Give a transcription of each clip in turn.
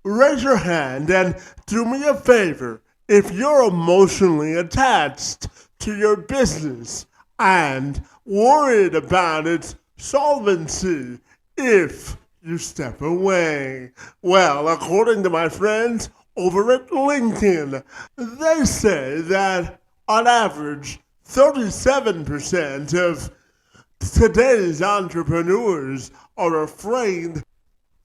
raise your hand and do me a favor. If you're emotionally attached to your business and worried about its solvency if you step away. Well, according to my friends over at LinkedIn, they say that on average, 37% of today's entrepreneurs are afraid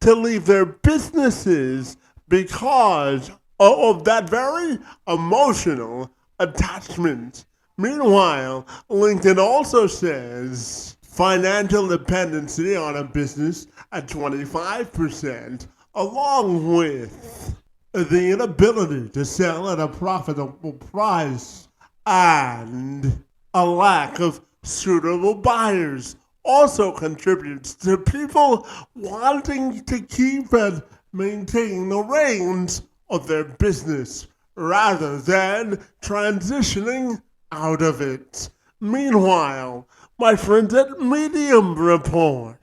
to leave their businesses because of that very emotional attachment. Meanwhile, LinkedIn also says financial dependency on a business at 25%, along with the inability to sell at a profitable price and a lack of suitable buyers also contributes to people wanting to keep and maintain the reins of their business rather than transitioning out of it. Meanwhile, my friends at Medium report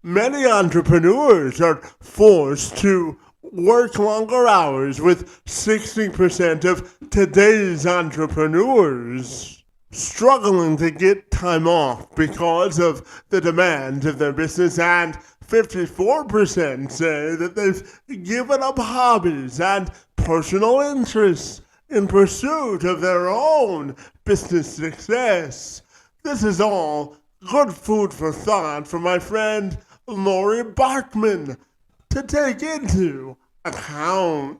many entrepreneurs are forced to work longer hours, with 60% of today's entrepreneurs struggling to get time off because of the demands of their business, and 54% say that they've given up hobbies and personal interests in pursuit of their own business success. This is all good food for thought for my friend Laurie Barkman to take into account.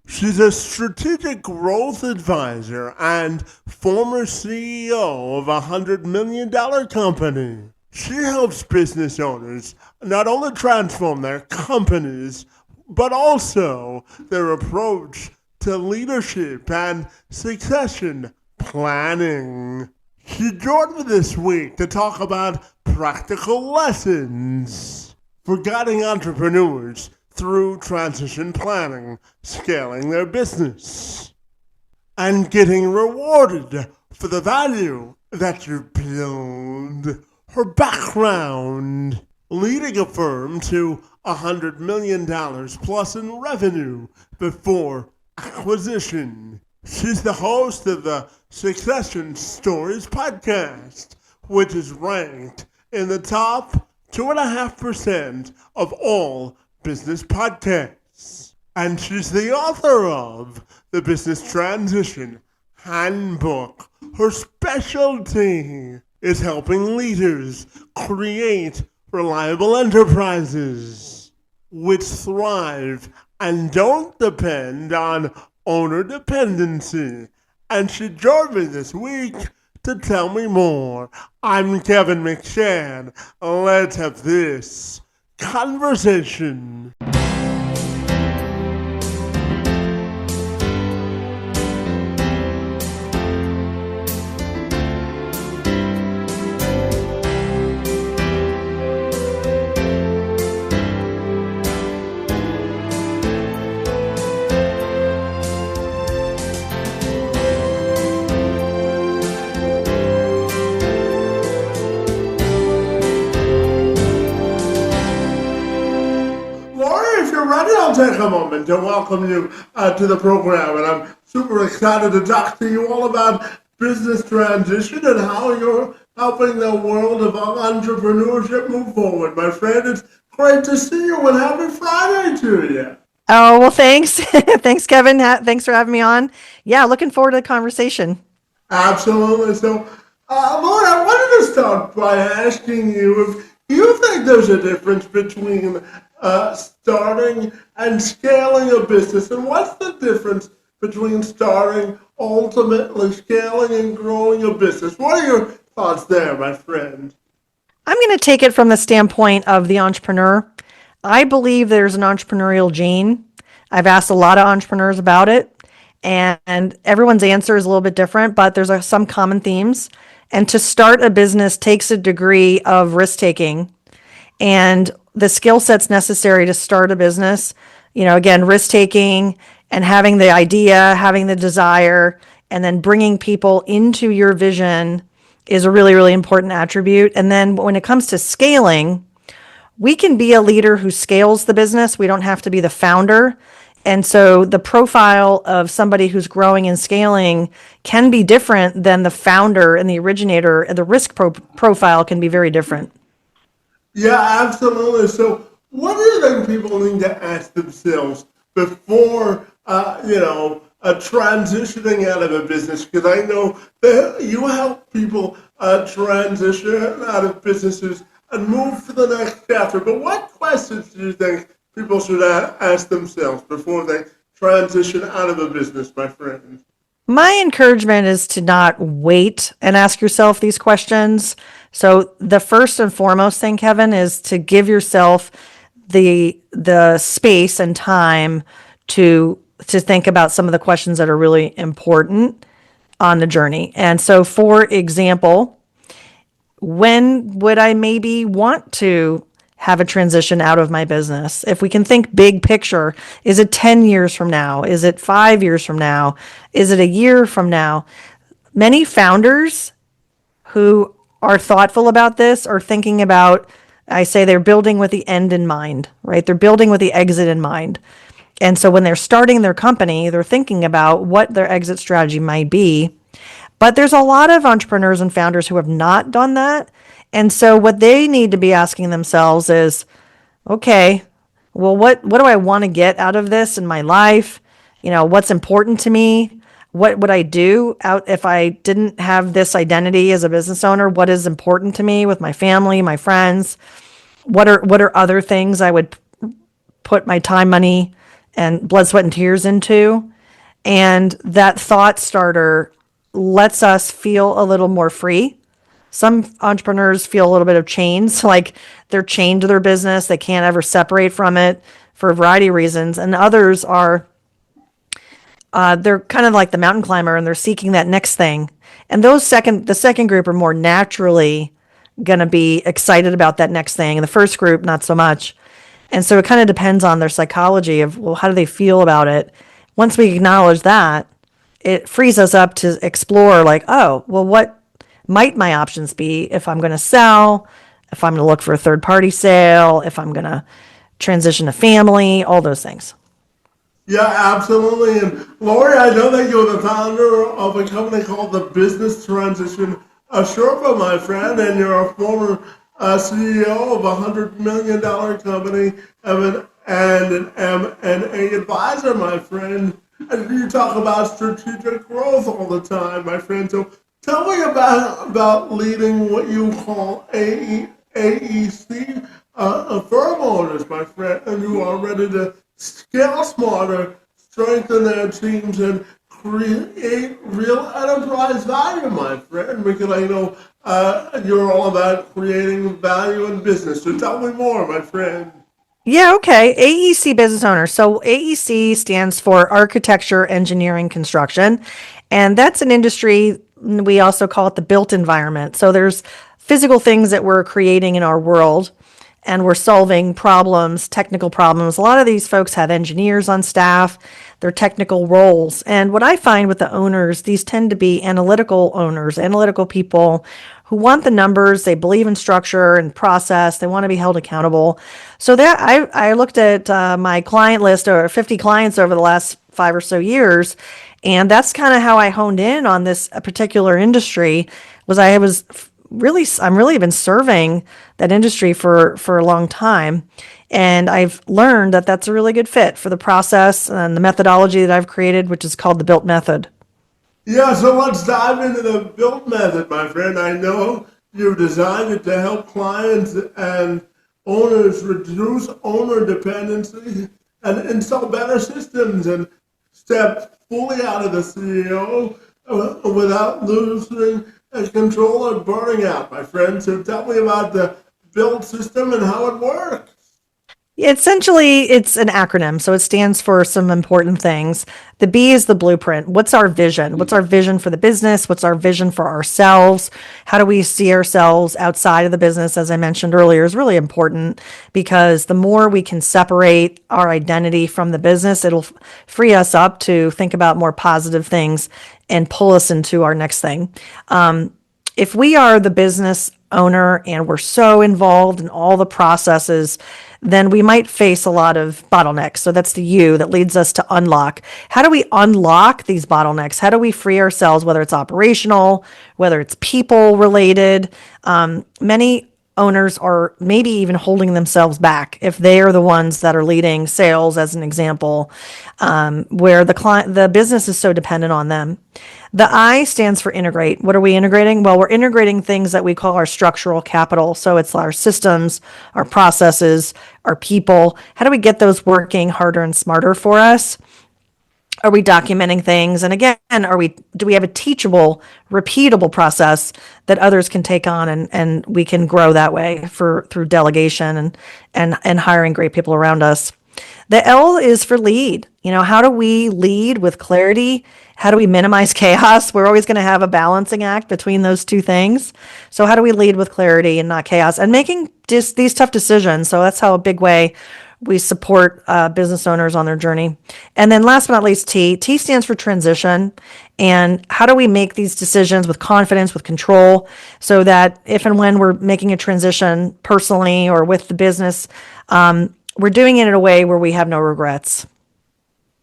She's a strategic growth advisor and former CEO of a $100 million company. She helps business owners not only transform their companies, but also their approach to leadership and succession planning. She joined me this week to talk about practical lessons for guiding entrepreneurs through transition planning, scaling their business, and getting rewarded for the value that you build. Her background: leading a firm to $100 million plus in revenue before acquisition. She's the host of the Succession Stories podcast, which is ranked in the top 2.5% of all business podcasts. And she's the author of the Business Transition Handbook. Her specialty is helping leaders create reliable enterprises which thrive and don't depend on owner dependency. And she joined me this week to tell me more. I'm Kevin McShann. Let's have this conversation. I'll take a moment to welcome you to the program, and I'm super excited to talk to you all about business transition and how you're helping the world of entrepreneurship move forward. My friend, it's great to see you, and happy Friday to you. Oh, well, thanks. Thanks, Kevin. Thanks for having me on. Yeah, looking forward to the conversation. Absolutely. So, Laurie, I wanted to start by asking you if you think there's a difference between starting and scaling a business, and what's the difference between starting, ultimately scaling, and growing a business? What are your thoughts there, my friend? I'm going to take it from the standpoint of the entrepreneur. I believe there's an entrepreneurial gene. I've asked a lot of entrepreneurs about it, and everyone's answer is a little bit different, but there's some common themes. And to start a business takes a degree of risk taking, and the skill sets necessary to start a business, again, risk taking and having the idea, having the desire, and then bringing people into your vision is a really, really important attribute. And then when it comes to scaling, We can be a leader who scales the business. We don't have to be the founder. And so the profile of somebody who's growing and scaling can be different than the founder and the originator. The risk profile can be very different. Yeah, absolutely. So, what do you think people need to ask themselves before, transitioning out of a business? Because I know that you help people transition out of businesses and move to the next chapter. But what questions do you think people should ask themselves before they transition out of a business, my friend? My encouragement is to not wait and ask yourself these questions. So the first and foremost thing, Kevin, is to give yourself the space and time to think about some of the questions that are really important on the journey. And so, for example, when would I maybe want to have a transition out of my business? If we can think big picture, is it 10 years from now? Is it 5 years from now? Is it a year from now? Many founders who are thoughtful about this are thinking about, I say they're building with the end in mind, right? They're building with the exit in mind. And so when they're starting their company, they're thinking about what their exit strategy might be. But there's a lot of entrepreneurs and founders who have not done that. And so what they need to be asking themselves is, okay, well, what do I want to get out of this in my life? What's important to me? What would I do out if I didn't have this identity as a business owner? What is important to me with my family, my friends? What are other things I would put my time, money, and blood, sweat, and tears into? And that thought starter lets us feel a little more free. Some entrepreneurs feel a little bit of chains, like they're chained to their business. They can't ever separate from it for a variety of reasons. And others are, they're kind of like the mountain climber and they're seeking that next thing. And the second group are more naturally going to be excited about that next thing. And the first group, not so much. And so it kind of depends on their psychology of, well, how do they feel about it? Once we acknowledge that, it frees us up to explore like, oh, well, what might my options be if I'm going to sell, if I'm going to look for a third party sale, if I'm going to transition to family, all those things. Yeah, absolutely. And Laurie, I know that you're the founder of a company called the Business Transition Sherpa, my friend, and you're a former CEO of a $100 million company and an M&A advisor, my friend. And you talk about strategic growth all the time, my friend. So tell me about leading what you call AEC firm owners, my friend, and who are ready to scale smarter, strengthen their teams, and create real enterprise value, my friend. Because I know you're all about creating value in business. So tell me more, my friend. Yeah, okay. AEC business owner. So AEC stands for Architecture, Engineering, Construction. And that's an industry, we also call it the built environment. So there's physical things that we're creating in our world and we're solving problems, technical problems. A lot of these folks have engineers on staff, they're technical roles. And what I find with the owners, these tend to be analytical owners, analytical people who want the numbers, they believe in structure and process, they want to be held accountable. So that I looked at my client list or 50 clients over the last 5 or so years, and that's kind of how I honed in on this particular industry. I'm really been serving that industry for a long time. And I've learned that that's a really good fit for the process and the methodology that I've created, which is called the BUILT method. Yeah, so let's dive into the built method, my friend. I know you've designed it to help clients and owners reduce owner dependency and install better systems and step fully out of the CEO without losing control or burning out, my friend. So tell me about the build system and how it works. Essentially, it's an acronym, so it stands for some important things. The B is the blueprint. What's our vision? What's our vision for the business? What's our vision for ourselves? How do we see ourselves outside of the business, as I mentioned earlier, is really important because the more we can separate our identity from the business, it'll free us up to think about more positive things and pull us into our next thing. If we are the business owner and we're so involved in all the processes, then we might face a lot of bottlenecks. So that's the U that leads us to unlock. How do we unlock these bottlenecks? How do we free ourselves, whether it's operational, whether it's people related? Many owners are maybe even holding themselves back if they are the ones that are leading sales, as an example, where the business is so dependent on them. The I stands for integrate. What are we integrating? Well, we're integrating things that we call our structural capital. So it's our systems, our processes, our people. How do we get those working harder and smarter for us? Are we documenting things? And again, do we have a teachable, repeatable process that others can take on and we can grow that way through delegation and hiring great people around us? The L is for lead. How do we lead with clarity? How do we minimize chaos? We're always going to have a balancing act between those two things. So how do we lead with clarity and not chaos and making just these tough decisions? So that's how a big way we support business owners on their journey. And then last but not least, T. T stands for transition. And how do we make these decisions with confidence, with control, so that if and when we're making a transition personally or with the business, we're doing it in a way where we have no regrets.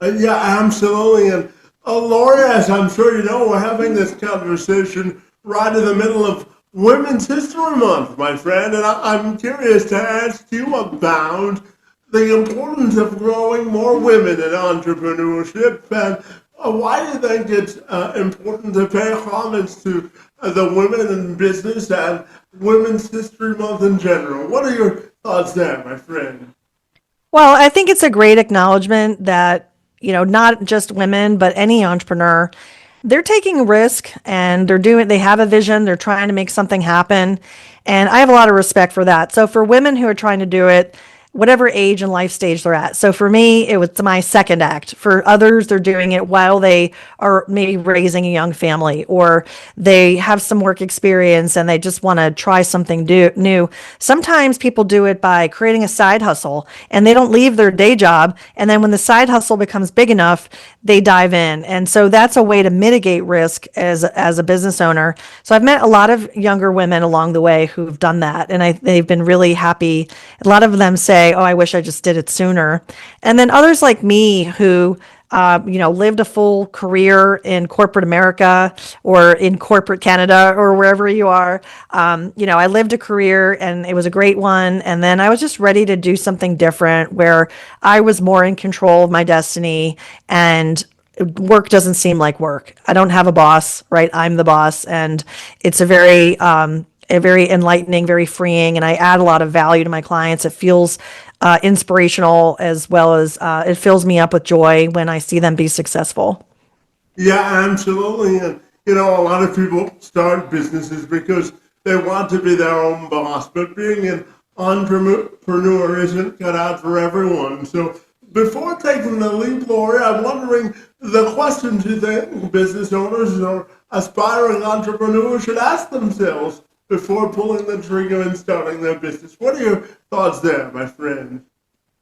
Yeah, absolutely. And Laurie, as I'm sure you know, we're having this conversation right in the middle of Women's History Month, my friend. And I'm curious to ask you about the importance of growing more women in entrepreneurship, and why do you think it's important to pay homage to the women in business and Women's History Month in general? What are your thoughts there, my friend? Well, I think it's a great acknowledgement that, not just women, but any entrepreneur, they're taking a risk and they have a vision, they're trying to make something happen. And I have a lot of respect for that. So for women who are trying to do it, whatever age and life stage they're at. So for me, it was my second act. For others, they're doing it while they are maybe raising a young family, or they have some work experience and they just want to try something new. Sometimes people do it by creating a side hustle and they don't leave their day job. And then when the side hustle becomes big enough, they dive in. And so that's a way to mitigate risk as a business owner. So I've met a lot of younger women along the way who've done that. And they've been really happy. A lot of them say, oh, I wish I just did it sooner. And then others like me who, lived a full career in corporate America or in corporate Canada or wherever you are. I lived a career and it was a great one. And then I was just ready to do something different where I was more in control of my destiny and work doesn't seem like work. I don't have a boss, right? I'm the boss. And it's a very enlightening, very freeing, and I add a lot of value to my clients. It feels inspirational as well as it fills me up with joy when I see them be successful. Yeah, absolutely. And, a lot of people start businesses because they want to be their own boss, but being an entrepreneur isn't cut out for everyone. So before taking the leap, Laurie, I'm wondering the questions you think business owners or aspiring entrepreneurs should ask themselves before pulling the trigger and starting their business. What are your thoughts there, my friend?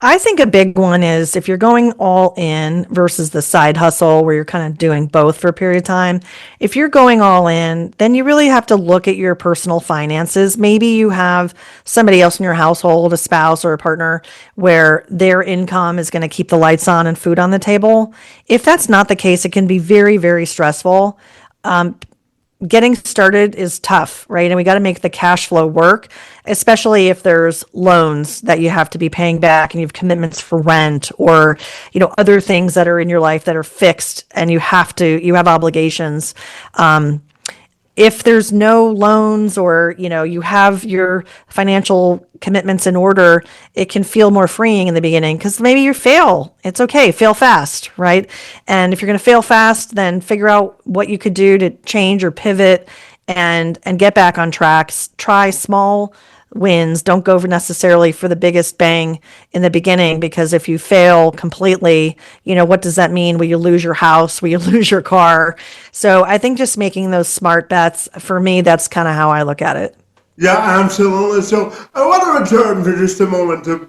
I think a big one is if you're going all in versus the side hustle where you're kind of doing both for a period of time. If you're going all in, then you really have to look at your personal finances. Maybe you have somebody else in your household, a spouse or a partner, where their income is going to keep the lights on and food on the table. If that's not the case, it can be very, very stressful. Getting started is tough, right? And we got to make the cash flow work, especially if there's loans that you have to be paying back and you have commitments for rent or, other things that are in your life that are fixed and you have obligations. If there's no loans or, you have your financial commitments in order, it can feel more freeing in the beginning because maybe you fail. It's okay. Fail fast, right? And if you're going to fail fast, then figure out what you could do to change or pivot and get back on track. Try small wins. Don't go necessarily for the biggest bang in the beginning, because if you fail completely, what does that mean? Will you lose your house? Will you lose your car? So I think just making those smart bets, for me, that's kind of how I look at it. Yeah, absolutely. So I want to return for just a moment to,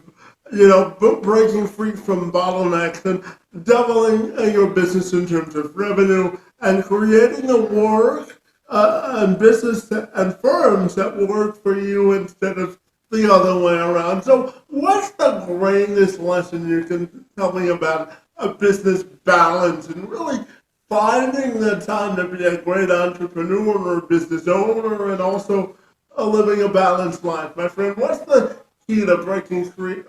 breaking free from bottlenecks and doubling your business in terms of revenue and creating a work and business and firms that work for you instead of the other way around. So, what's the greatest lesson you can tell me about a business balance and really finding the time to be a great entrepreneur or business owner and also living a balanced life? My friend, what's the key to breaking free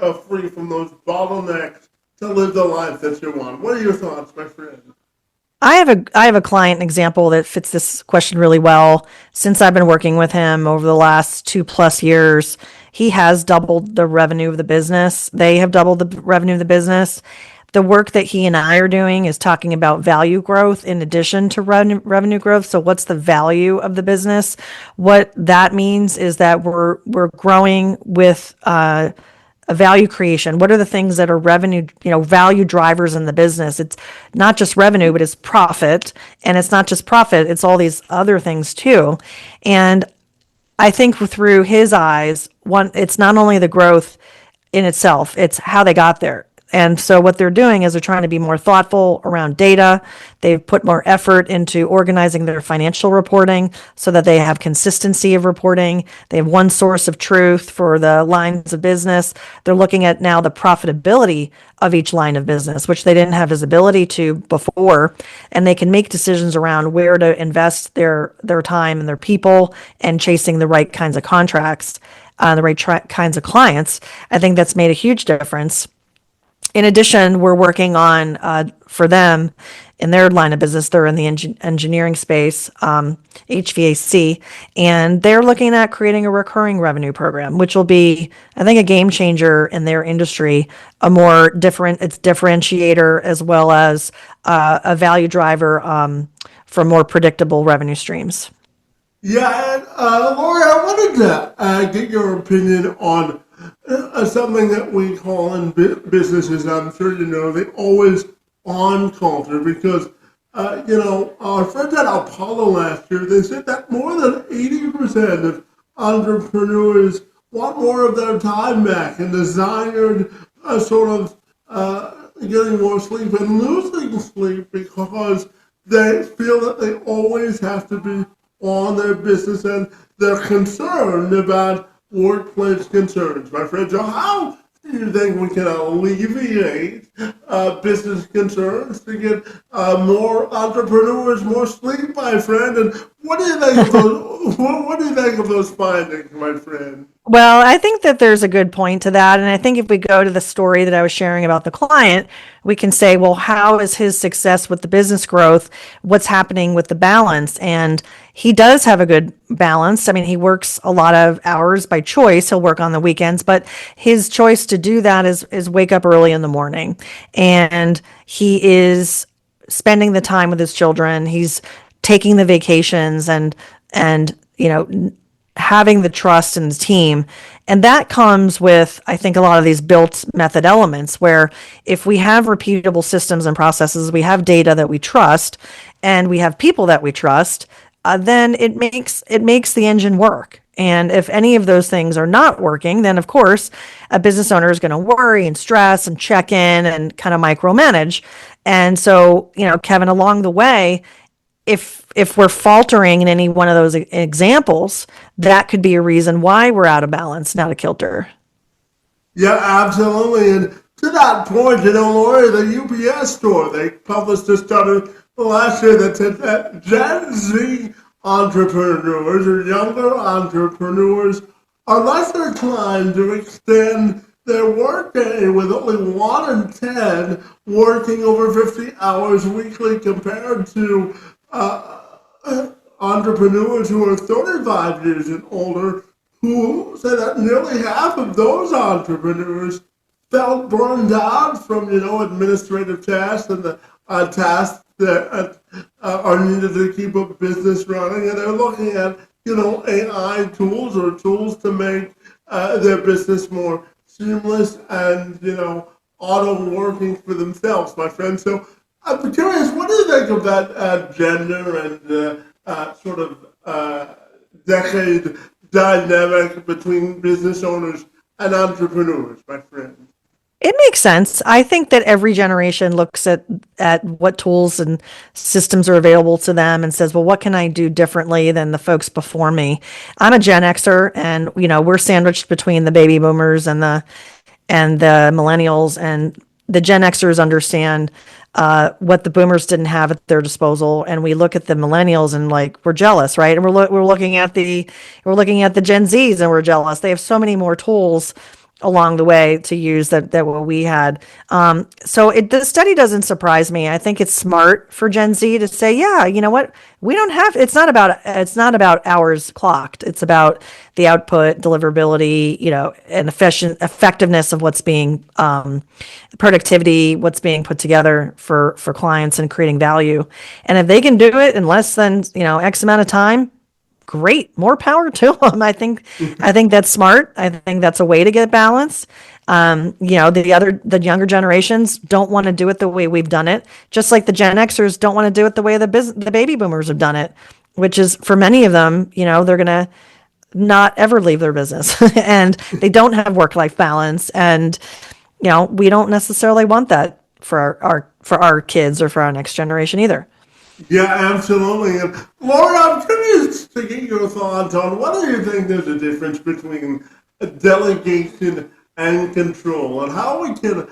from those bottlenecks to live the life that you want? What are your thoughts, my friend? I have a client example that fits this question really well. Since I've been working with him over the last 2+ years, he has doubled the revenue of the business. They have doubled the revenue of the business. The work that he and I are doing is talking about value growth in addition to revenue growth. So what's the value of the business? What that means is that we're growing with a value creation. What are the things that are revenue, value drivers in the business? It's not just revenue, but it's profit. And it's not just profit, it's all these other things too. And I think through his eyes, it's not only the growth in itself, it's how they got there. And so what they're doing is they're trying to be more thoughtful around data. They've put more effort into organizing their financial reporting so that they have consistency of reporting. They have one source of truth for the lines of business. They're looking at now the profitability of each line of business, which they didn't have visibility to before. And they can make decisions around where to invest their time and their people and chasing the right kinds of contracts, the right kinds of clients. I think that's made a huge difference. In addition, we're working on for them in their line of business. They're in the engineering space, HVAC, and they're looking at creating a recurring revenue program, which will be, I think, a game changer in their industry, it's differentiator as well as a value driver for more predictable revenue streams. Yeah, and Laurie, I wanted to get your opinion on something that we call in businesses, I'm sure you know, the always on culture. Because, our friends at Apollo last year, they said that more than 80% of entrepreneurs want more of their time back and desired sort of getting more sleep and losing sleep because they feel that they always have to be on their business and they're concerned about workplace concerns, my friend. So how do you think we can alleviate business concerns to get more entrepreneurs more sleep, my friend? And what do you think of those? What do you think of those findings, my friend? Well, I think that there's a good point to that. And I think if we go to the story that I was sharing about the client, we can say, well, how is his success with the business growth? What's happening with the balance? And he does have a good balance. I mean, he works a lot of hours by choice. He'll work on the weekends, but his choice to do that is wake up early in the morning. And he is spending the time with his children. He's taking the vacations and having the trust in the team. And that comes with, I think, a lot of these built method elements where if we have repeatable systems and processes, we have data that we trust, and we have people that we trust, then it makes the engine work. And if any of those things are not working, then of course a business owner is going to worry and stress and check in and kind of micromanage. And so, Kevin, along the way, if we're faltering in any one of those examples, that could be a reason why we're out of balance, not a kilter. Yeah, absolutely. And to that point, Laurie, the UPS store, they published a study last year that said that Gen Z entrepreneurs or younger entrepreneurs are less inclined to extend their workday, with only 1 in 10 working over 50 hours weekly compared to entrepreneurs who are 35 years and older, who say that nearly half of those entrepreneurs felt burned out from, administrative tasks and the tasks that are needed to keep a business running. And they're looking at, AI tools or tools to make their business more seamless and, auto working for themselves, my friend. So I'm curious, what do you think of that gender and sort of decade dynamic between business owners and entrepreneurs, my friend? It makes sense. I think that every generation looks at what tools and systems are available to them and says, "Well, what can I do differently than the folks before me?" I'm a Gen Xer, and we're sandwiched between the baby boomers and the millennials, and the Gen Xers understand what the boomers didn't have at their disposal, and we look at the millennials and like we're jealous, right? And we're looking at the Gen Zs and we're jealous. They have so many more tools along the way to use that what we had. So the study doesn't surprise me. I think it's smart for Gen Z to say, yeah, you know what? We don't have. It's not about hours clocked. It's about the output, deliverability, and effectiveness of what's being productivity, what's being put together for clients and creating value. And if they can do it in less than X amount of time, great, more power to them. I think that's smart. I think that's a way to get balance. The younger generations don't want to do it the way we've done it, just like the Gen Xers don't want to do it the way the baby boomers have done it, which is for many of them, they're gonna not ever leave their business and they don't have work-life balance, and we don't necessarily want that for our kids or for our next generation either. Yeah, absolutely. And Laura, I'm curious to get your thoughts on what do you think there's a difference between delegation and control, and how we can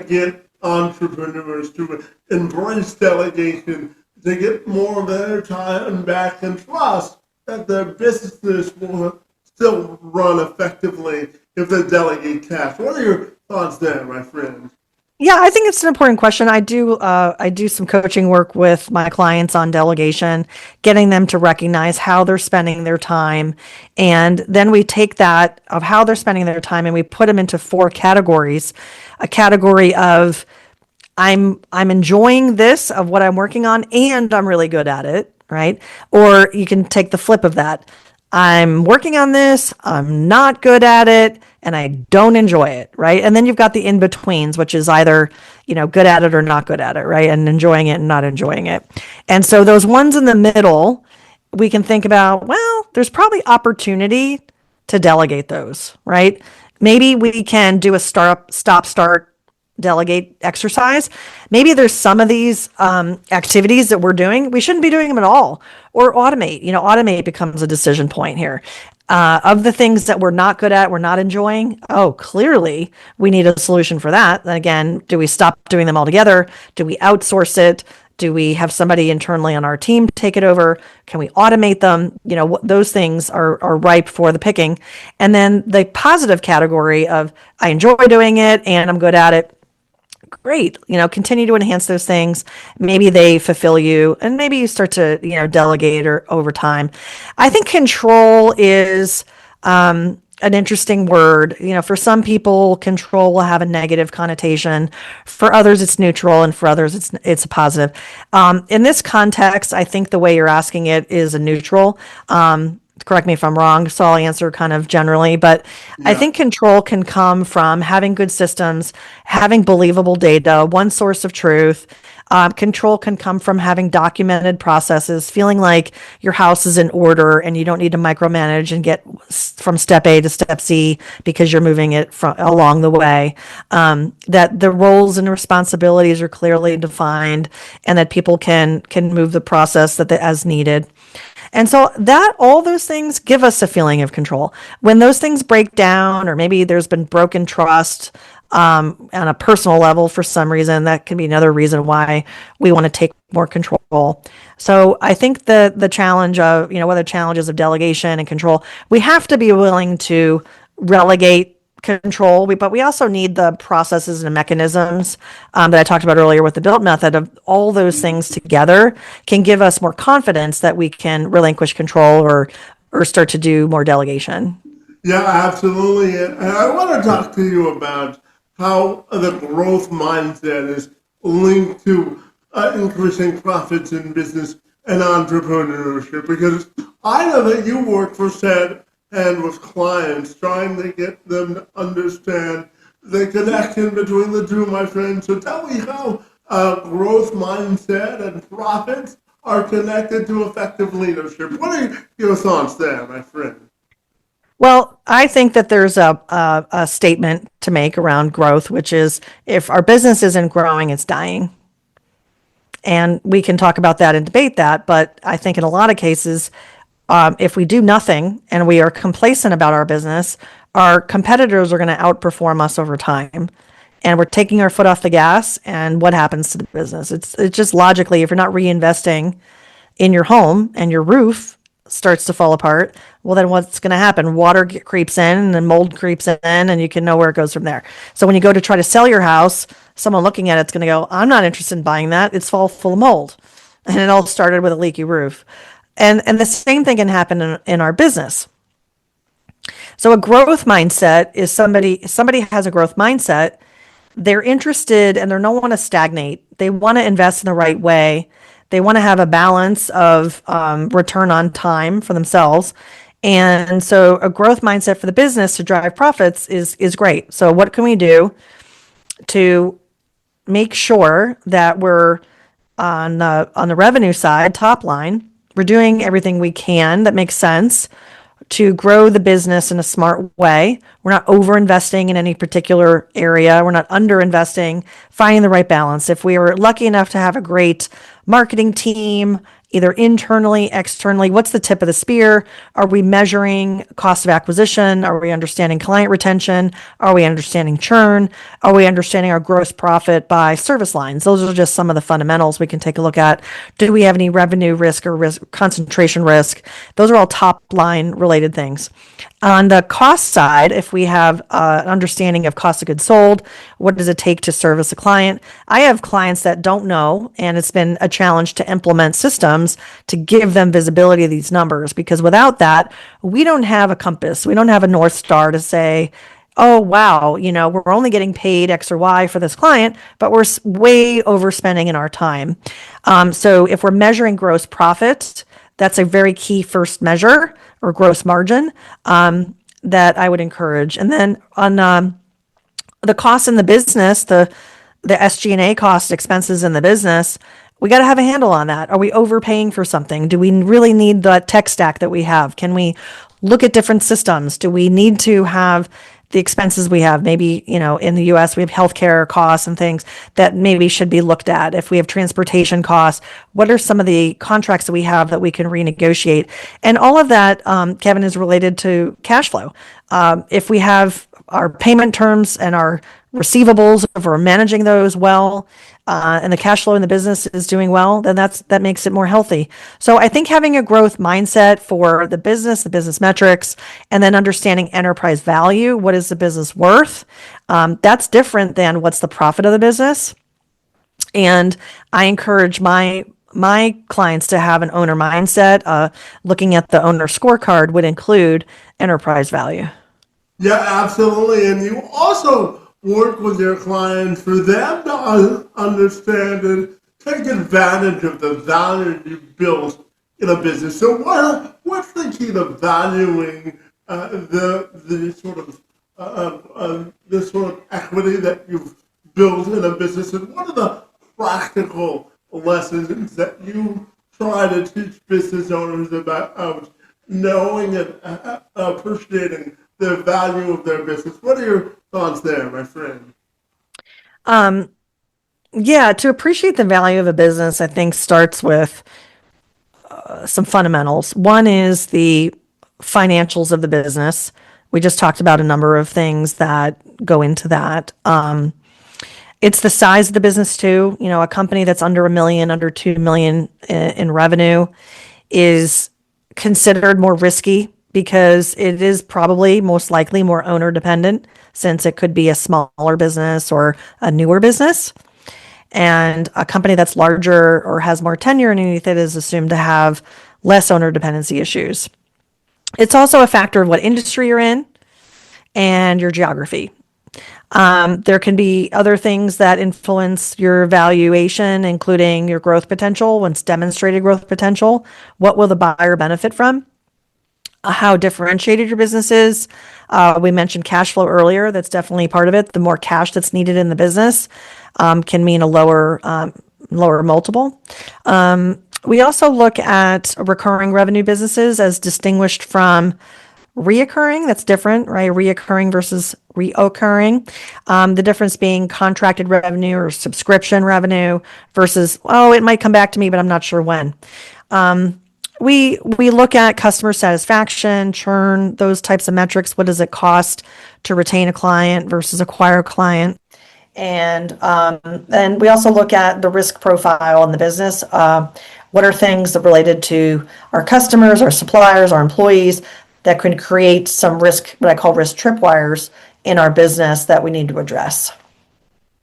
get entrepreneurs to embrace delegation to get more of their time back and trust that their business will still run effectively if they delegate tasks. What are your thoughts there, my friend? Yeah, I think it's an important question. I do some coaching work with my clients on delegation, getting them to recognize how they're spending their time. And then we take that of how they're spending their time and we put them into four categories. A category of I'm enjoying this of what I'm working on and I'm really good at it, right? Or you can take the flip of that. I'm working on this, I'm not good at it, and I don't enjoy it, right? And then you've got the in betweens, which is either, good at it or not good at it, right? And enjoying it and not enjoying it. And so those ones in the middle, we can think about, well, there's probably opportunity to delegate those, right? Maybe we can do a stop, start, delegate exercise. Maybe there's some of these activities that we're doing, we shouldn't be doing them at all, or automate. Automate becomes a decision point here. Of the things that we're not good at, we're not enjoying. Oh, clearly we need a solution for that. Then again, do we stop doing them altogether? Do we outsource it? Do we have somebody internally on our team take it over? Can we automate them? Those things are ripe for the picking. And then the positive category of I enjoy doing it and I'm good at it. Great. Continue to enhance those things. Maybe they fulfill you and maybe you start to, delegate or over time. I think control is an interesting word. For some people, control will have a negative connotation. For others, it's neutral, and for others, it's a positive. In this context, I think the way you're asking it is a neutral. Correct me if I'm wrong, so I'll answer kind of generally, but I Yeah. think control can come from having good systems, having believable data, one source of truth. Control can come from having documented processes, feeling like your house is in order and you don't need to micromanage and get from step A to step Z because you're moving it along the way. That the roles and responsibilities are clearly defined, and that people can move the process as needed. And so that all those things give us a feeling of control. When those things break down, or maybe there's been broken trust on a personal level for some reason, that can be another reason why we want to take more control. So I think the challenge of, whether challenges of delegation and control, we have to be willing to relegate control, but we also need the processes and mechanisms that I talked about earlier with the built method. Of all those things together can give us more confidence that we can relinquish control or start to do more delegation. Yeah, absolutely. And I want to talk to you about how the growth mindset is linked to increasing profits in business and entrepreneurship. Because I know that you work for said and with clients, trying to get them to understand the connection between the two, my friend. So tell me how growth mindset and profits are connected to effective leadership. What are your thoughts there, my friend? Well, I think that there's a statement to make around growth, which is if our business isn't growing, it's dying. And we can talk about that and debate that. But I think in a lot of cases, if we do nothing and we are complacent about our business, our competitors are going to outperform us over time. And we're taking our foot off the gas. And what happens to the business? It's just logically, if you're not reinvesting in your home and your roof starts to fall apart, well, then what's going to happen? Creeps in and then mold creeps in, and you can know where it goes from there. So when you go to try to sell your house, someone looking at it's going to go, I'm not interested in buying that. It's all full of mold. And it all started with a leaky roof. And the same thing can happen in our business. So a growth mindset is somebody has a growth mindset. They're interested and they don't want to stagnate. They want to invest in the right way. They want to have a balance of return on time for themselves. And so a growth mindset for the business to drive profits is great. So what can we do to make sure that we're on the revenue side, top line, we're doing everything we can that makes sense to grow the business in a smart way. We're not over investing in any particular area. We're not under investing, finding the right balance. If we were lucky enough to have a great marketing team, either internally, externally, what's the tip of the spear? Are we measuring cost of acquisition? Are we understanding client retention? Are we understanding churn? Are we understanding our gross profit by service lines? Those are just some of the fundamentals we can take a look at. Do we have any revenue risk or concentration risk? Those are all top line related things. On the cost side, if we have an understanding of cost of goods sold, what does it take to service a client? I have clients that don't know, and it's been a challenge to implement systems to give them visibility of these numbers, because without that, we don't have a compass. We don't have a North Star to say, oh, wow, we're only getting paid X or Y for this client, but we're way overspending in our time. So if we're measuring gross profit, that's a very key first measure, or gross margin, that I would encourage. And then on the costs in the business, the SG&A cost expenses in the business, we got to have a handle on that. Are we overpaying for something? Do we really need the tech stack that we have? Can we look at different systems? Do we need to have the expenses we have? Maybe, in the US, we have healthcare costs and things that maybe should be looked at. If we have transportation costs, what are some of the contracts that we have that we can renegotiate? And all of that, Kevin, is related to cash flow. If we have our payment terms and our receivables, if we're managing those well, and the cash flow in the business is doing well, then that makes it more healthy. So I think having a growth mindset for the business metrics, and then understanding enterprise value, what is the business worth? That's different than what's the profit of the business. And I encourage my clients to have an owner mindset. Looking at the owner scorecard would include enterprise value. Yeah, absolutely. And you also work with your clients for them to understand and take advantage of the value you built in a business. So what's the key to valuing the sort of equity that you've built in a business, and what are the practical lessons that you try to teach business owners about knowing and appreciating the value of their business? What are your thoughts there, my friend? Yeah, to appreciate the value of a business, I think starts with some fundamentals. One is the financials of the business. We just talked about a number of things that go into that. It's the size of the business too. A company that's under $1 million, under $2 million in revenue is considered more risky, because it is probably most likely more owner dependent, since it could be a smaller business or a newer business. And a company that's larger or has more tenure underneath it is assumed to have less owner dependency issues. It's also a factor of what industry you're in and your geography. There can be other things that influence your valuation, including your growth potential. Once demonstrated growth potential, what will the buyer benefit from? How differentiated your business is. We mentioned cash flow earlier. That's definitely part of it. The more cash that's needed in the business can mean a lower multiple. We also look at recurring revenue businesses as distinguished from reoccurring. That's different, right? Reoccurring versus reoccurring. The difference being contracted revenue or subscription revenue versus, oh, it might come back to me, but I'm not sure when. We look at customer satisfaction, churn, those types of metrics. What does it cost to retain a client versus acquire a client? And we also look at the risk profile in the business. What are things that related to our customers, our suppliers, our employees that could create some risk, what I call risk tripwires in our business that we need to address?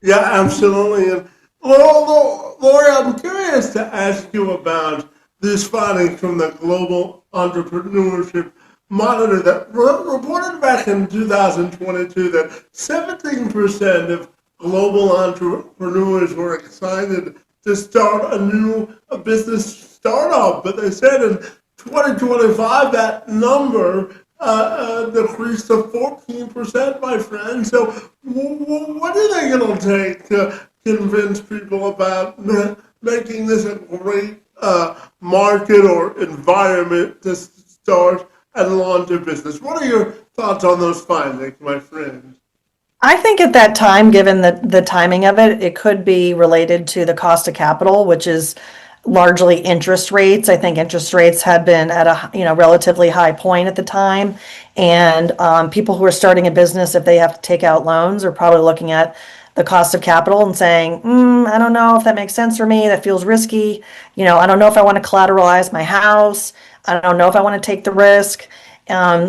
Yeah, absolutely. And well, Lori, I'm curious to ask you about this finding from the Global Entrepreneurship Monitor that reported back in 2022 that 17% of global entrepreneurs were excited to start a business startup, but they said in 2025 that number decreased to 14%, my friend. So, what do you think it'll take to convince people about making this a great market or environment to start and launch a business? What are your thoughts on those findings, my friend? I think at that time, given the timing of it, it could be related to the cost of capital, which is largely interest rates. I think interest rates had been at a relatively high point at the time, and people who are starting a business, if they have to take out loans, are probably looking at the cost of capital and saying, I don't know if that makes sense for me. That feels risky. I don't know if I want to collateralize my house. I don't know if I want to take the risk.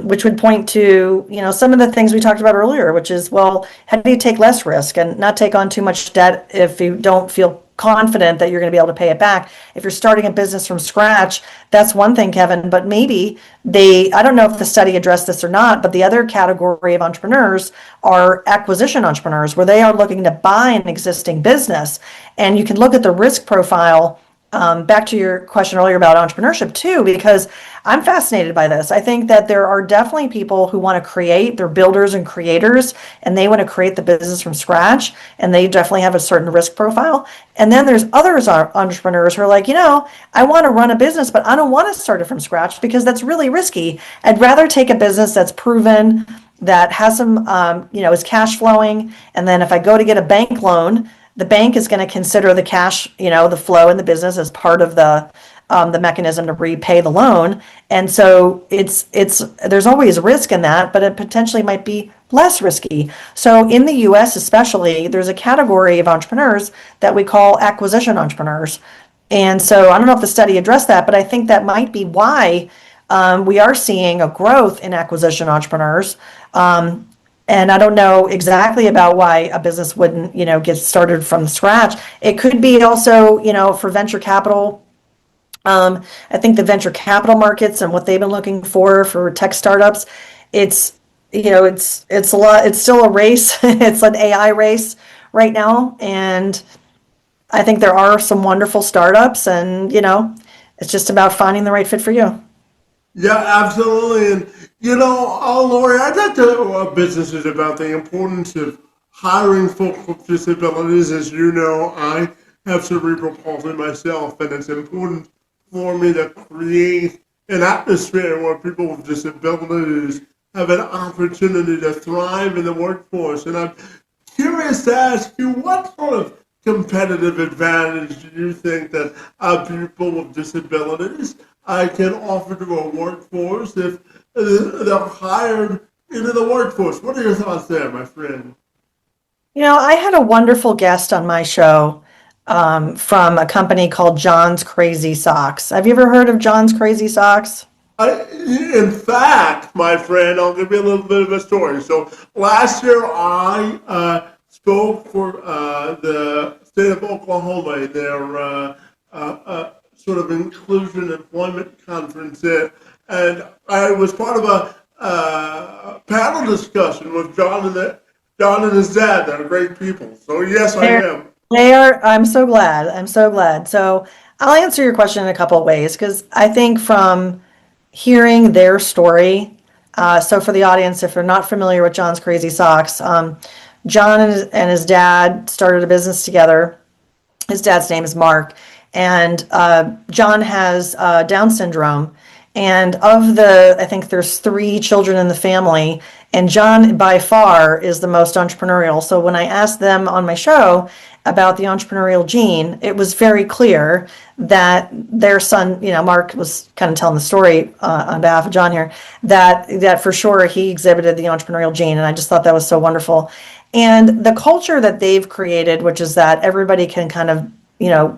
Which would point to, some of the things we talked about earlier, which is, well, how do you take less risk and not take on too much debt if you don't feel confident that you're going to be able to pay it back? If you're starting a business from scratch, that's one thing, Kevin, but maybe I don't know if the study addressed this or not, but the other category of entrepreneurs are acquisition entrepreneurs, where they are looking to buy an existing business. And you can look at the risk profile. Back to your question earlier about entrepreneurship too, because I'm fascinated by this. I think that there are definitely people who want to create, they're builders and creators, and they want to create the business from scratch, and they definitely have a certain risk profile. And then there's others entrepreneurs who are like, I want to run a business, but I don't want to start it from scratch because that's really risky. I'd rather take a business that's proven, that has some, is cash flowing, and then if I go to get a bank loan, the bank is going to consider the cash, the flow in the business as part of the mechanism to repay the loan. And so there's always risk in that, but it potentially might be less risky. So in the US especially, there's a category of entrepreneurs that we call acquisition entrepreneurs. And so I don't know if the study addressed that, but I think that might be why we are seeing a growth in acquisition entrepreneurs. And I don't know exactly about why a business wouldn't, get started from scratch. It could be also, for venture capital. I think the venture capital markets and what they've been looking for tech startups, it's a lot. It's still a race. It's an AI race right now, and I think there are some wonderful startups, and it's just about finding the right fit for you. Yeah, absolutely. And, Lori, I talk to businesses about the importance of hiring folks with disabilities. As you know, I have cerebral palsy myself, and it's important for me to create an atmosphere where people with disabilities have an opportunity to thrive in the workforce. And I'm curious to ask you, what sort of competitive advantage do you think that people with disabilities can offer to a workforce if they're hired into the workforce? What are your thoughts there, my friend? I had a wonderful guest on my show from a company called John's Crazy Socks. Have you ever heard of John's Crazy Socks? In fact, my friend, I'll give you a little bit of a story. So last year, I spoke for the state of Oklahoma in their sort of inclusion employment conference there, and I was part of a panel discussion with John and his dad. They're great people. So yes, I They're, am. they are. I'm so glad. I'm so glad. So I'll answer your question in a couple of ways because I think from hearing their story. So for the audience, if they're not familiar with John's Crazy Socks, John and his dad started a business together. His dad's name is Mark, and John has Down syndrome, And of the, I think there's three children in the family, and John by far is the most entrepreneurial. So when I asked them on my show about the entrepreneurial gene, it was very clear that their son, Mark was kind of telling the story on behalf of John here, that for sure he exhibited the entrepreneurial gene, and I just thought that was so wonderful. And the culture that they've created, which is that everybody can kind of,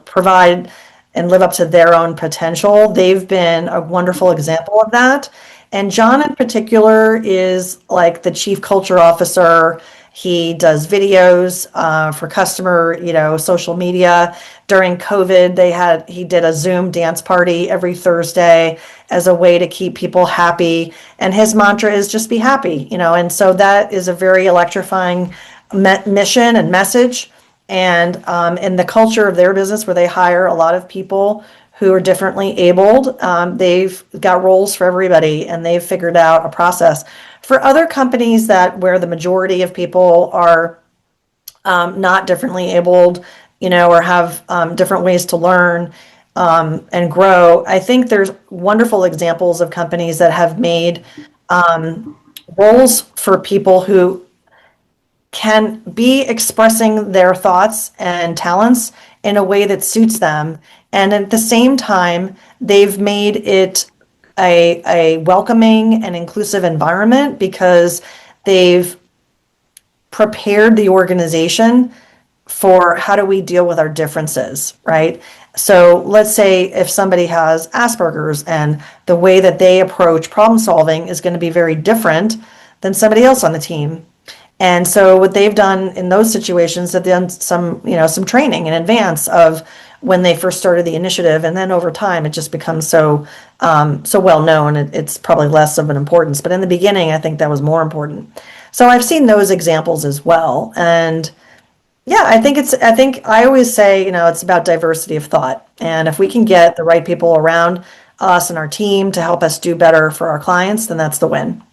provide and live up to their own potential. They've been a wonderful example of that. And John in particular is like the chief culture officer. He does videos for customer, social media. During COVID, he did a Zoom dance party every Thursday as a way to keep people happy. And his mantra is just be happy, and so that is a very electrifying mission and message. And in the culture of their business, where they hire a lot of people who are differently abled, they've got roles for everybody, and they've figured out a process. For other companies where the majority of people are not differently abled, or have different ways to learn and grow, I think there's wonderful examples of companies that have made roles for people who can be expressing their thoughts and talents in a way that suits them. And at the same time, they've made it a welcoming and inclusive environment because they've prepared the organization for how do we deal with our differences, right? So let's say if somebody has Asperger's, and the way that they approach problem solving is going to be very different than somebody else on the team. And so what they've done in those situations, they've done some training in advance of when they first started the initiative, and then over time it just becomes so well known. It's probably less of an importance, but in the beginning, I think that was more important. So I've seen those examples as well, and yeah, I think I always say it's about diversity of thought, and if we can get the right people around us and our team to help us do better for our clients, then that's the win.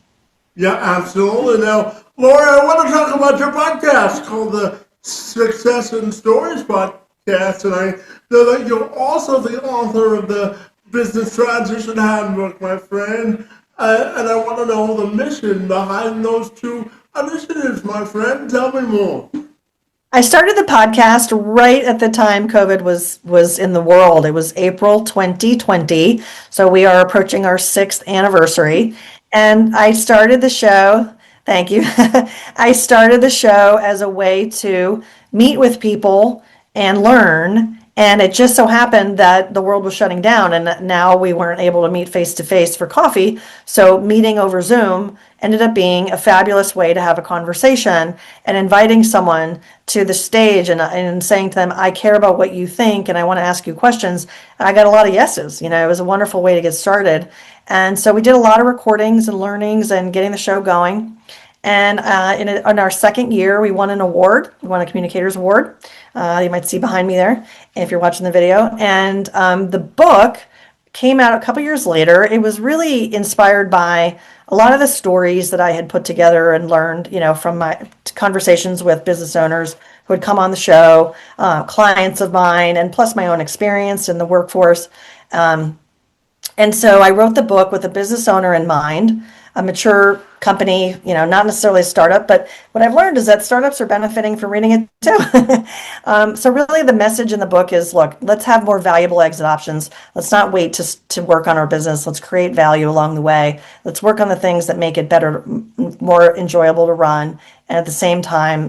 Yeah, absolutely. Now, Laura, I want to talk about your podcast called the Success and Stories Podcast, and I know that you're also the author of the Business Transition Handbook, my friend, and I want to know the mission behind those two initiatives, my friend. Tell me more. I started the podcast right at the time COVID was in the world. It was April 2020, so we are approaching our 6th anniversary. And I started the show, thank you. I started the show as a way to meet with people and learn. And it just so happened that the world was shutting down, and now we weren't able to meet face to face for coffee. So meeting over Zoom ended up being a fabulous way to have a conversation, and inviting someone to the stage and saying to them, I care about what you think and I want to ask you questions. And I got a lot of yeses. It was a wonderful way to get started. And so we did a lot of recordings and learnings and getting the show going. And in our 2nd year, we won an award. We won a Communicators Award. You might see behind me there if you're watching the video. And the book came out a couple years later. It was really inspired by a lot of the stories that I had put together and learned, from my conversations with business owners who had come on the show, clients of mine, and plus my own experience in the workforce. And so I wrote the book with a business owner in mind, a mature company, not necessarily a startup, but what I've learned is that startups are benefiting from reading it too. So really the message in the book is, look, let's have more valuable exit options. Let's not wait to work on our business. Let's create value along the way. Let's work on the things that make it better, more enjoyable to run. And at the same time,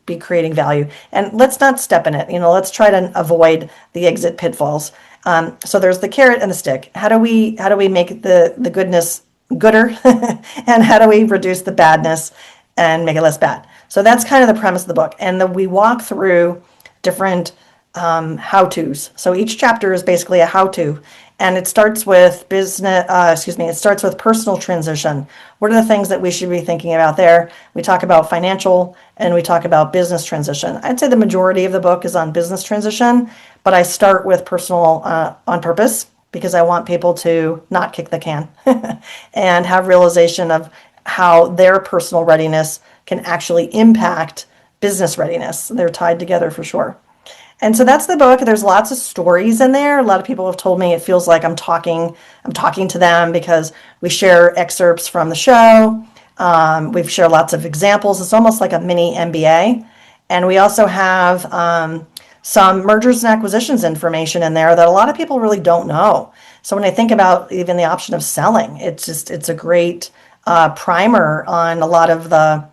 be creating value. And let's not step in it. Let's try to avoid the exit pitfalls. So there's the carrot and the stick. How do we make the goodness gooder and how do we reduce the badness and make it less bad? So that's kind of the premise of the book. And then we walk through different how-tos. So each chapter is basically a how-to, and it starts with it starts with personal transition. What are the things that we should be thinking about there? We talk about financial and we talk about business transition. I'd say the majority of the book is on business transition, but I start with personal on purpose because I want people to not kick the can and have realization of how their personal readiness can actually impact business readiness. They're tied together for sure. And so that's the book. There's lots of stories in there. A lot of people have told me it feels like I'm talking to them because we share excerpts from the show. We've shared lots of examples. It's almost like a mini MBA. And we also have some mergers and acquisitions information in there that a lot of people really don't know. So when I think about even the option of selling, it's a great primer on a lot of the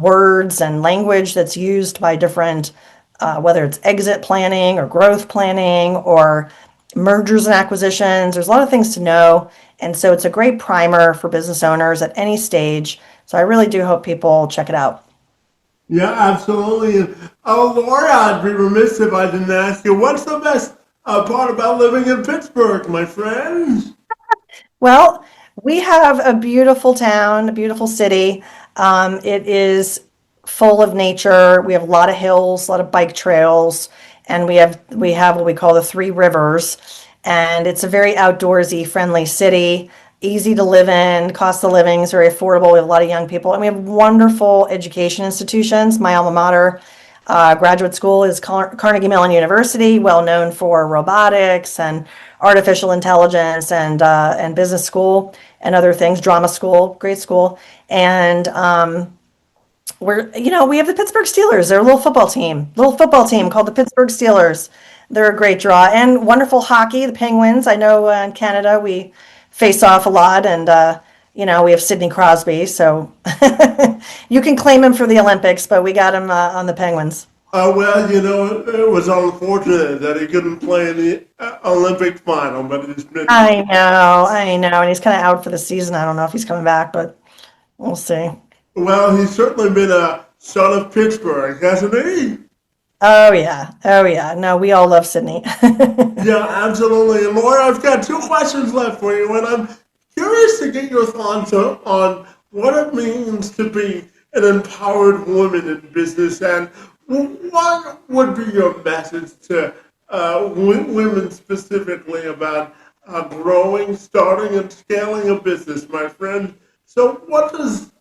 words and language that's used by different, whether it's exit planning or growth planning or mergers and acquisitions. There's a lot of things to know. And so it's a great primer for business owners at any stage. So I really do hope people check it out. Yeah, absolutely. And Laura, I'd be remiss if I didn't ask you, what's the best part about living in Pittsburgh, my friend? Well, we have a beautiful town, a beautiful city. It is full of nature. We have a lot of hills, a lot of bike trails, and we have what we call the three rivers. And it's a very outdoorsy, friendly city, easy to live in. Cost of living is very affordable. We have a lot of young people, and we have wonderful education institutions. My alma mater, graduate school is Carnegie Mellon University, well known for robotics and artificial intelligence and business school and other things, drama school, great school. And we have the Pittsburgh Steelers. They're a little football team called the Pittsburgh Steelers. They're a great draw and wonderful hockey. The Penguins. I know in Canada we face off a lot, and we have Sidney Crosby, so you can claim him for the Olympics, but we got him on the Penguins. Well, it was unfortunate that he couldn't play in the Olympic final, but it's been. I know, and he's kind of out for the season. I don't know if he's coming back, but we'll see. Well, he's certainly been a son of Pittsburgh, hasn't he? Oh yeah. No, we all love Sydney. Yeah, absolutely. And Laura, I've got two questions left for you, and I'm curious to get your thoughts on what it means to be an empowered woman in business, and what would be your message to women specifically about growing, starting, and scaling a business, my friend? So, what does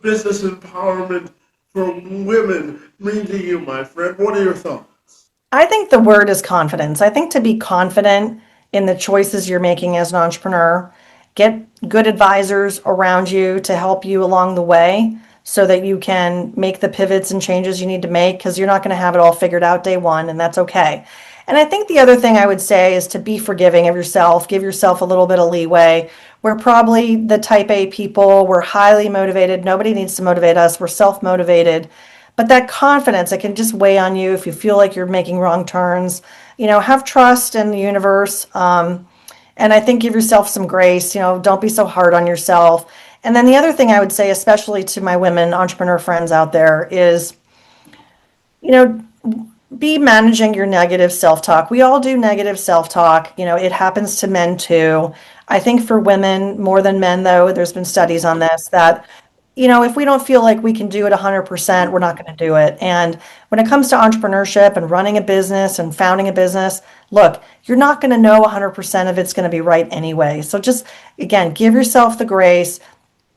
business empowerment for women mean to you, my friend? What are your thoughts? I think the word is confidence. I think to be confident in the choices you're making as an entrepreneur, get good advisors around you to help you along the way so that you can make the pivots and changes you need to make, because you're not going to have it all figured out day one, and that's okay. And I think the other thing I would say is to be forgiving of yourself, give yourself a little bit of leeway. We're probably the type A people, we're highly motivated. Nobody needs to motivate us, we're self motivated. But that confidence, it can just weigh on you if you feel like you're making wrong turns. Have trust in the universe. And I think give yourself some grace. Don't be so hard on yourself. And then the other thing I would say, especially to my women entrepreneur friends out there, is, you know, be managing your negative self-talk. We all do negative self-talk. It happens to men too. I think for women more than men, though, there's been studies on this that, if we don't feel like we can do it 100%, we're not going to do it. And when it comes to entrepreneurship and running a business and founding a business, look, you're not going to know 100% of it's going to be right anyway. So just, again, give yourself the grace,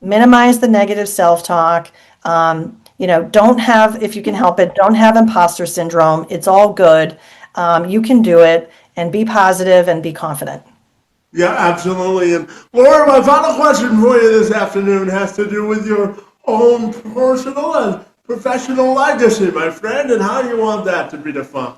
minimize the negative self-talk. Don't have, if you can help it, don't have imposter syndrome. It's all good. You can do it, and be positive and be confident. Yeah, absolutely. And Laura, my final question for you this afternoon has to do with your own personal and professional legacy, my friend, and how you want that to be defined.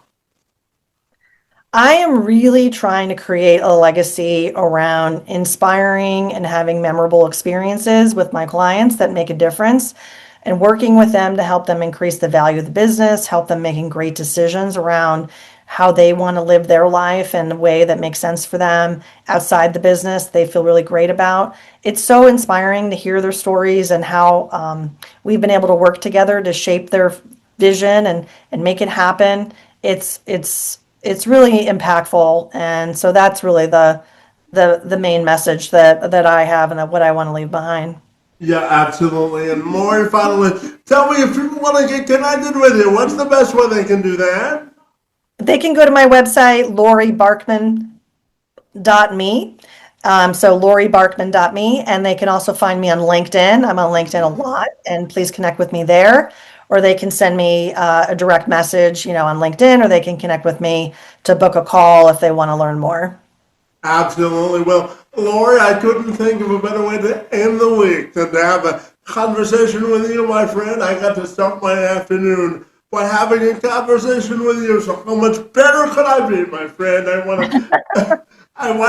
I am really trying to create a legacy around inspiring and having memorable experiences with my clients that make a difference, and working with them to help them increase the value of the business, help them making great decisions around how they want to live their life in a way that makes sense for them outside the business they feel really great about. It's so inspiring to hear their stories and how we've been able to work together to shape their vision and make it happen. It's really impactful, and so that's really the main message that I have and what I want to leave behind. Yeah, absolutely. And Laura, finally, tell me if people want to get connected with you, what's the best way they can do that? They can go to my website, lauriebarkman.me. So lauriebarkman.me, and they can also find me on LinkedIn. I'm on LinkedIn a lot, and please connect with me there. or they can send me a direct message, on LinkedIn, or they can connect with me to book a call if they want to learn more. Absolutely. Well, Laurie, I couldn't think of a better way to end the week than to have a conversation with you, my friend. I got to start my afternoon by having a conversation with you. So how much better could I be, my friend? I want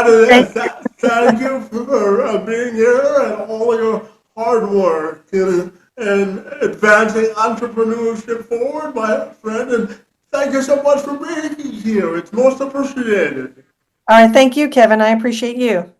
to Thank thank you for being here and all your hard work and advancing entrepreneurship forward, my friend. And thank you so much for being here. It's most appreciated. All right. Thank you, Kevin. I appreciate you.